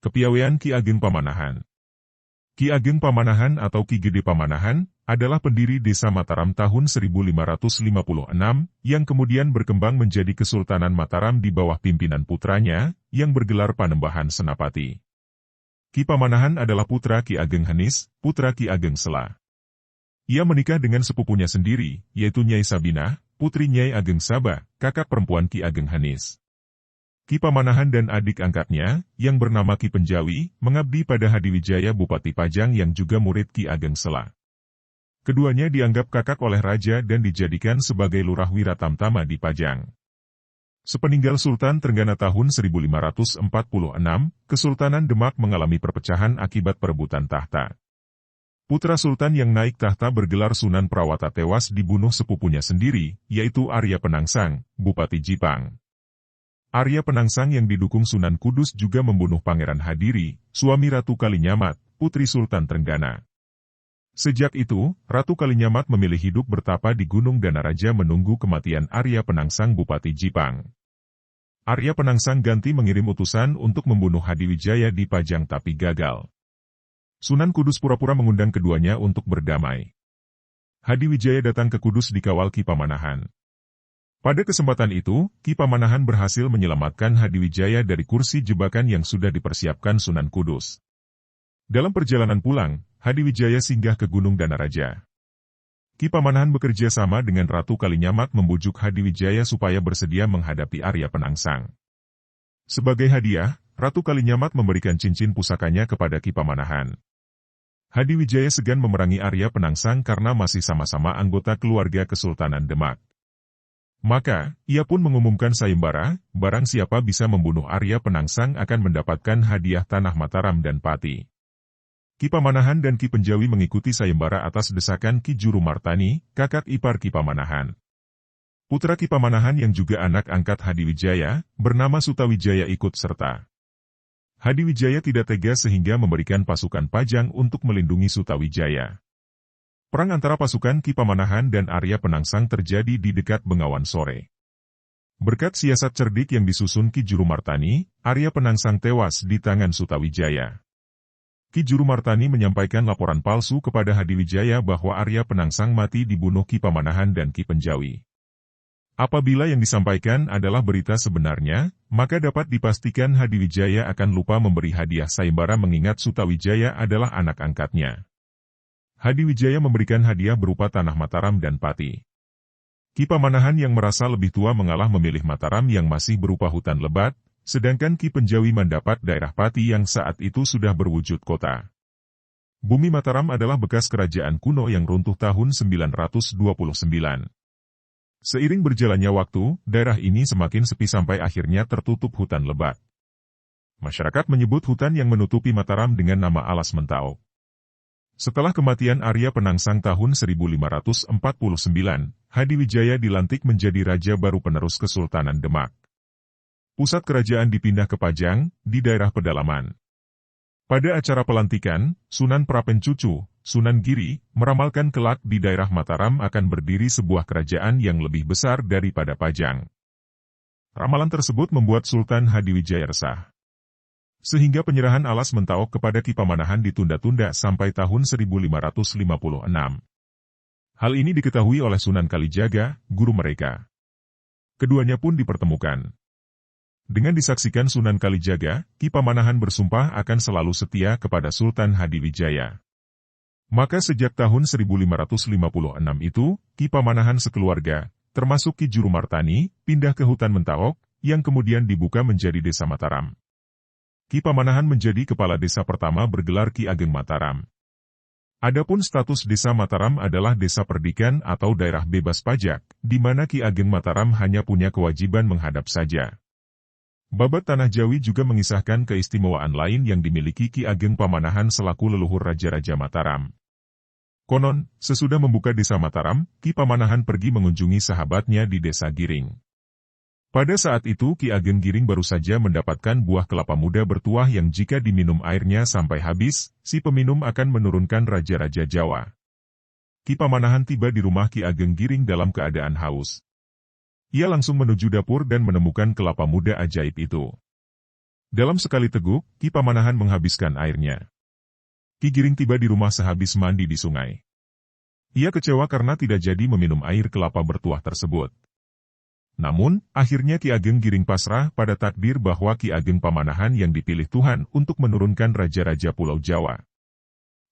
Kepiawaian Ki Ageng Pamanahan. Ki Ageng Pamanahan atau Ki Gede Pamanahan adalah pendiri Desa Mataram tahun 1556 yang kemudian berkembang menjadi Kesultanan Mataram di bawah pimpinan putranya yang bergelar Panembahan Senapati. Ki Pamanahan adalah putra Ki Ageng Henis, putra Ki Ageng Sela. Ia menikah dengan sepupunya sendiri, yaitu Nyai Sabinah, putri Nyai Ageng Saba, kakak perempuan Ki Ageng Henis. Ki Pamanahan dan adik angkatnya, yang bernama Ki Penjawi, mengabdi pada Hadiwijaya Bupati Pajang yang juga murid Ki Ageng Sela. Keduanya dianggap kakak oleh raja dan dijadikan sebagai lurah Wiratamtama di Pajang. Sepeninggal Sultan Trenggana tahun 1546, Kesultanan Demak mengalami perpecahan akibat perebutan tahta. Putra Sultan yang naik tahta bergelar Sunan Prawata tewas dibunuh sepupunya sendiri, yaitu Arya Penangsang, Bupati Jipang. Arya Penangsang yang didukung Sunan Kudus juga membunuh Pangeran Hadiri, suami Ratu Kalinyamat, putri Sultan Trenggana. Sejak itu, Ratu Kalinyamat memilih hidup bertapa di Gunung Danaraja menunggu kematian Arya Penangsang Bupati Jipang. Arya Penangsang ganti mengirim utusan untuk membunuh Hadiwijaya di Pajang tapi gagal. Sunan Kudus pura-pura mengundang keduanya untuk berdamai. Hadiwijaya datang ke Kudus dikawal Ki Pamanahan. Pada kesempatan itu, Ki Pamanahan berhasil menyelamatkan Hadiwijaya dari kursi jebakan yang sudah dipersiapkan Sunan Kudus. Dalam perjalanan pulang, Hadiwijaya singgah ke Gunung Danaraja. Ki Pamanahan bekerja sama dengan Ratu Kalinyamat membujuk Hadiwijaya supaya bersedia menghadapi Arya Penangsang. Sebagai hadiah, Ratu Kalinyamat memberikan cincin pusakanya kepada Ki Pamanahan. Hadiwijaya segan memerangi Arya Penangsang karena masih sama-sama anggota keluarga Kesultanan Demak. Maka, ia pun mengumumkan sayembara, barang siapa bisa membunuh Arya Penangsang akan mendapatkan hadiah tanah Mataram dan Pati. Ki Pamanahan dan Ki Penjawi mengikuti sayembara atas desakan Ki Jurumartani, kakak ipar Ki Pamanahan. Putra Ki Pamanahan yang juga anak angkat Hadiwijaya, bernama Sutawijaya ikut serta. Hadiwijaya tidak tega sehingga memberikan pasukan Pajang untuk melindungi Sutawijaya. Perang antara pasukan Ki Pamanahan dan Arya Penangsang terjadi di dekat Bengawan sore. Berkat siasat cerdik yang disusun Ki Jurumartani, Arya Penangsang tewas di tangan Sutawijaya. Ki Jurumartani menyampaikan laporan palsu kepada Hadiwijaya bahwa Arya Penangsang mati dibunuh Ki Pamanahan dan Ki Penjawi. Apabila yang disampaikan adalah berita sebenarnya, maka dapat dipastikan Hadiwijaya akan lupa memberi hadiah sayembara mengingat Sutawijaya adalah anak angkatnya. Hadiwijaya memberikan hadiah berupa tanah Mataram dan Pati. Ki Pamanahan yang merasa lebih tua mengalah memilih Mataram yang masih berupa hutan lebat, sedangkan Ki Penjawi mendapat daerah Pati yang saat itu sudah berwujud kota. Bumi Mataram adalah bekas kerajaan kuno yang runtuh tahun 929. Seiring berjalannya waktu, daerah ini semakin sepi sampai akhirnya tertutup hutan lebat. Masyarakat menyebut hutan yang menutupi Mataram dengan nama Alas Mentau. Setelah kematian Arya Penangsang tahun 1549, Hadiwijaya dilantik menjadi raja baru penerus Kesultanan Demak. Pusat kerajaan dipindah ke Pajang, di daerah pedalaman. Pada acara pelantikan, Sunan Prapencucu, Sunan Giri, meramalkan kelak di daerah Mataram akan berdiri sebuah kerajaan yang lebih besar daripada Pajang. Ramalan tersebut membuat Sultan Hadiwijaya resah. Sehingga penyerahan Alas Mentaok kepada Ki Pamanahan ditunda-tunda sampai tahun 1556. Hal ini diketahui oleh Sunan Kalijaga, guru mereka. Keduanya pun dipertemukan. Dengan disaksikan Sunan Kalijaga, Ki Pamanahan bersumpah akan selalu setia kepada Sultan Hadiwijaya. Maka sejak tahun 1556 itu, Ki Pamanahan sekeluarga, termasuk Ki Jurumartani, pindah ke hutan Mentaok, yang kemudian dibuka menjadi Desa Mataram. Ki Pamanahan menjadi kepala desa pertama bergelar Ki Ageng Mataram. Adapun status Desa Mataram adalah desa perdikan atau daerah bebas pajak, di mana Ki Ageng Mataram hanya punya kewajiban menghadap saja. Babat Tanah Jawi juga mengisahkan keistimewaan lain yang dimiliki Ki Ageng Pamanahan selaku leluhur Raja-Raja Mataram. Konon, sesudah membuka Desa Mataram, Ki Pamanahan pergi mengunjungi sahabatnya di Desa Giring. Pada saat itu Ki Ageng Giring baru saja mendapatkan buah kelapa muda bertuah yang jika diminum airnya sampai habis, si peminum akan menurunkan raja-raja Jawa. Ki Pamanahan tiba di rumah Ki Ageng Giring dalam keadaan haus. Ia langsung menuju dapur dan menemukan kelapa muda ajaib itu. Dalam sekali teguk, Ki Pamanahan menghabiskan airnya. Ki Giring tiba di rumah sehabis mandi di sungai. Ia kecewa karena tidak jadi meminum air kelapa bertuah tersebut. Namun, akhirnya Ki Ageng Giring pasrah pada takdir bahwa Ki Ageng Pamanahan yang dipilih Tuhan untuk menurunkan raja-raja Pulau Jawa.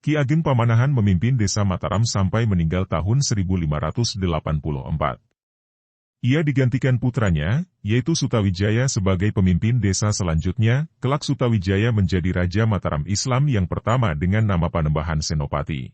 Ki Ageng Pamanahan memimpin desa Mataram sampai meninggal tahun 1584. Ia digantikan putranya, yaitu Sutawijaya sebagai pemimpin desa selanjutnya. Kelak Sutawijaya menjadi Raja Mataram Islam yang pertama dengan nama Panembahan Senopati.